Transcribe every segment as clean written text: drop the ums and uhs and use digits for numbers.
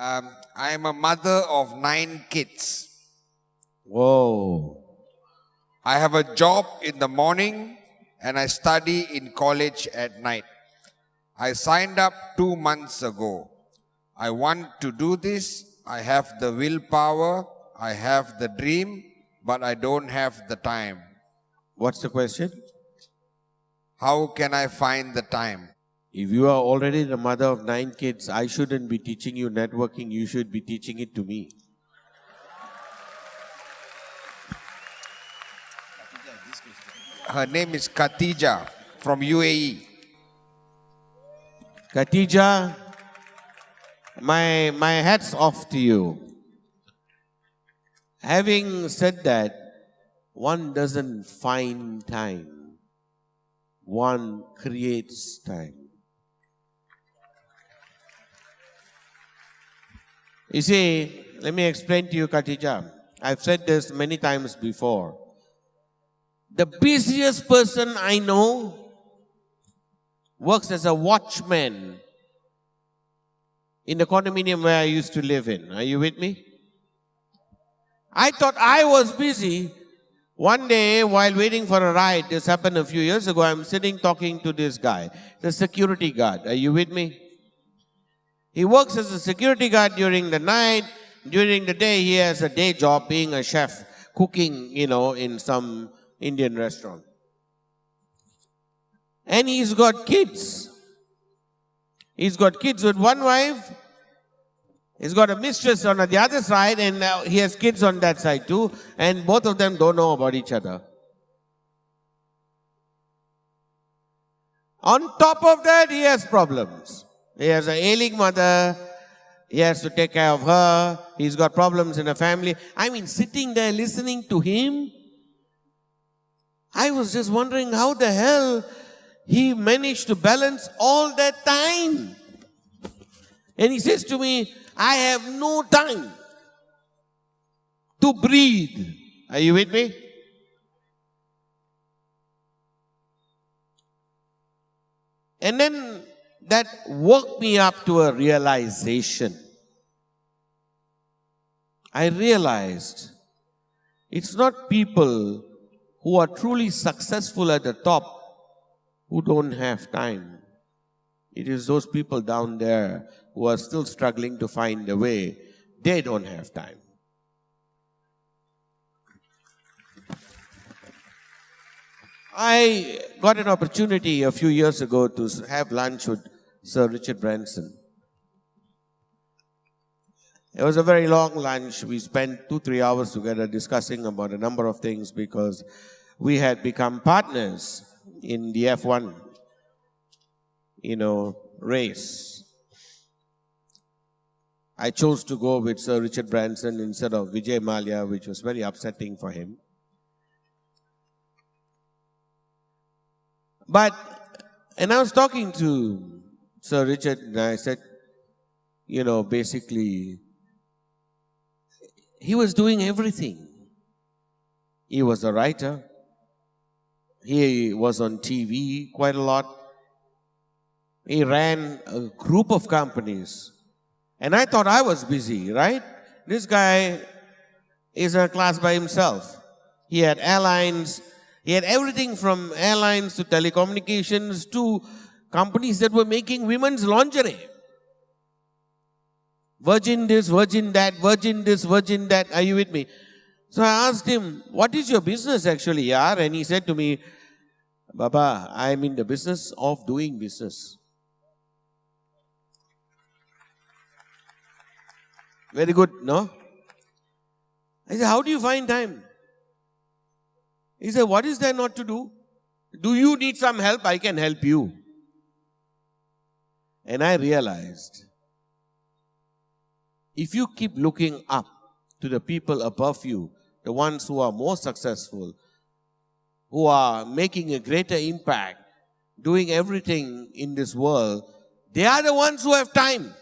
I am a mother of 9 kids. Whoa. I have a job in the morning and I study in college at night. I signed up 2 months ago. I want to do this. I have the willpower. I have the dream, but I don't have the time. What's the question? How can I find the time? If you are already the mother of 9 kids, I shouldn't be teaching you networking. You should be teaching it to me. Her name is Khatija from UAE. Khatija, my hat's off to you. Having said that, one doesn't find time. One creates time. You see, let me explain to you, Khatija. I've said this many times before. The busiest person I know works as a watchman in the condominium where I used to live in. Are you with me? I thought I was busy. One day, while waiting for a ride, this happened a few years ago, I'm sitting talking to this guy, the security guard. Are you with me? He works as a security guard during the night. During the day, he has a day job being a chef, cooking, in some Indian restaurant. And he's got kids. He's got kids with one wife. He's got a mistress on the other side, and he has kids on that side too. And both of them don't know about each other. On top of that, he has problems. He has an ailing mother. He has to take care of her. He's got problems in the family. I mean, sitting there listening to him, I was just wondering how the hell he managed to balance all that time. And he says to me, I have no time to breathe. Are you with me? And then that woke me up to a realization. I realized it's not people who are truly successful at the top who don't have time. It is those people down there who are still struggling to find a way. They don't have time. I got an opportunity a few years ago to have lunch with Sir Richard Branson. It was a very long lunch. We spent 2-3 hours together discussing about a number of things because we had become partners in the F1, race. I chose to go with Sir Richard Branson instead of Vijay Mallya, which was very upsetting for him. And I was talking to Sir Richard and I said, basically, he was doing everything. He was a writer. He was on TV quite a lot. He ran a group of companies. And I thought I was busy, right? This guy is in a class by himself. He had airlines. He had everything from airlines to telecommunications to companies that were making women's lingerie. Virgin this, virgin that, virgin this, virgin that. Are you with me? So I asked him, what is your business actually, yaar? And he said to me, Baba, I am in the business of doing business. Very good, no? I said, how do you find time? He said, what is there not to do? Do you need some help? I can help you. And I realized, if you keep looking up to the people above you, the ones who are more successful, who are making a greater impact, doing everything in this world, they are the ones who have time.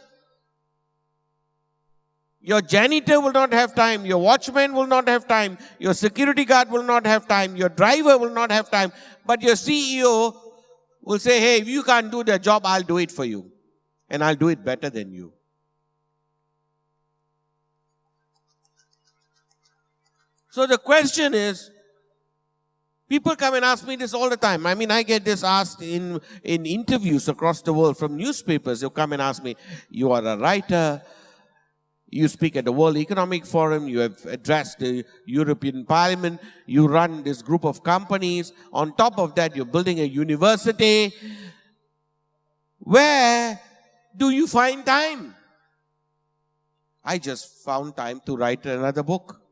Your janitor will not have time. Your watchman will not have time. Your security guard will not have time. Your driver will not have time. But your CEO will say, hey, if you can't do the job, I'll do it for you. And I'll do it better than you. So the question is, people come and ask me this all the time. I mean, I get this asked in interviews across the world from newspapers. They'll come and ask me, you are a writer, you speak at the World Economic Forum, you have addressed the European Parliament, you run this group of companies. On top of that, you're building a university. Where do you find time? I just found time to write another book.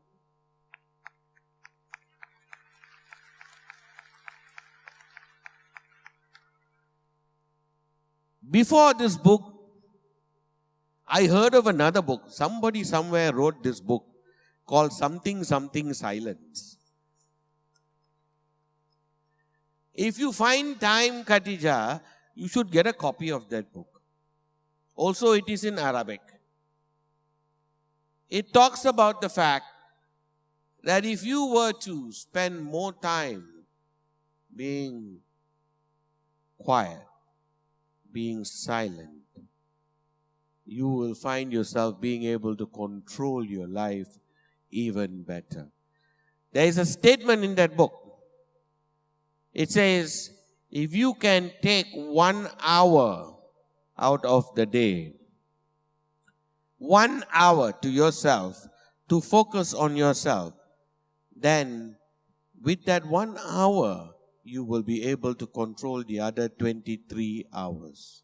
Before this book, I heard of another book. Somebody somewhere wrote this book called Something Something Silence. If you find time, Khatija, you should get a copy of that book. Also, it is in Arabic. It talks about the fact that if you were to spend more time being quiet, being silent, you will find yourself being able to control your life even better. There is a statement in that book. It says, if you can take 1 hour out of the day, 1 hour to yourself, to focus on yourself, then with that 1 hour, you will be able to control the other 23 hours.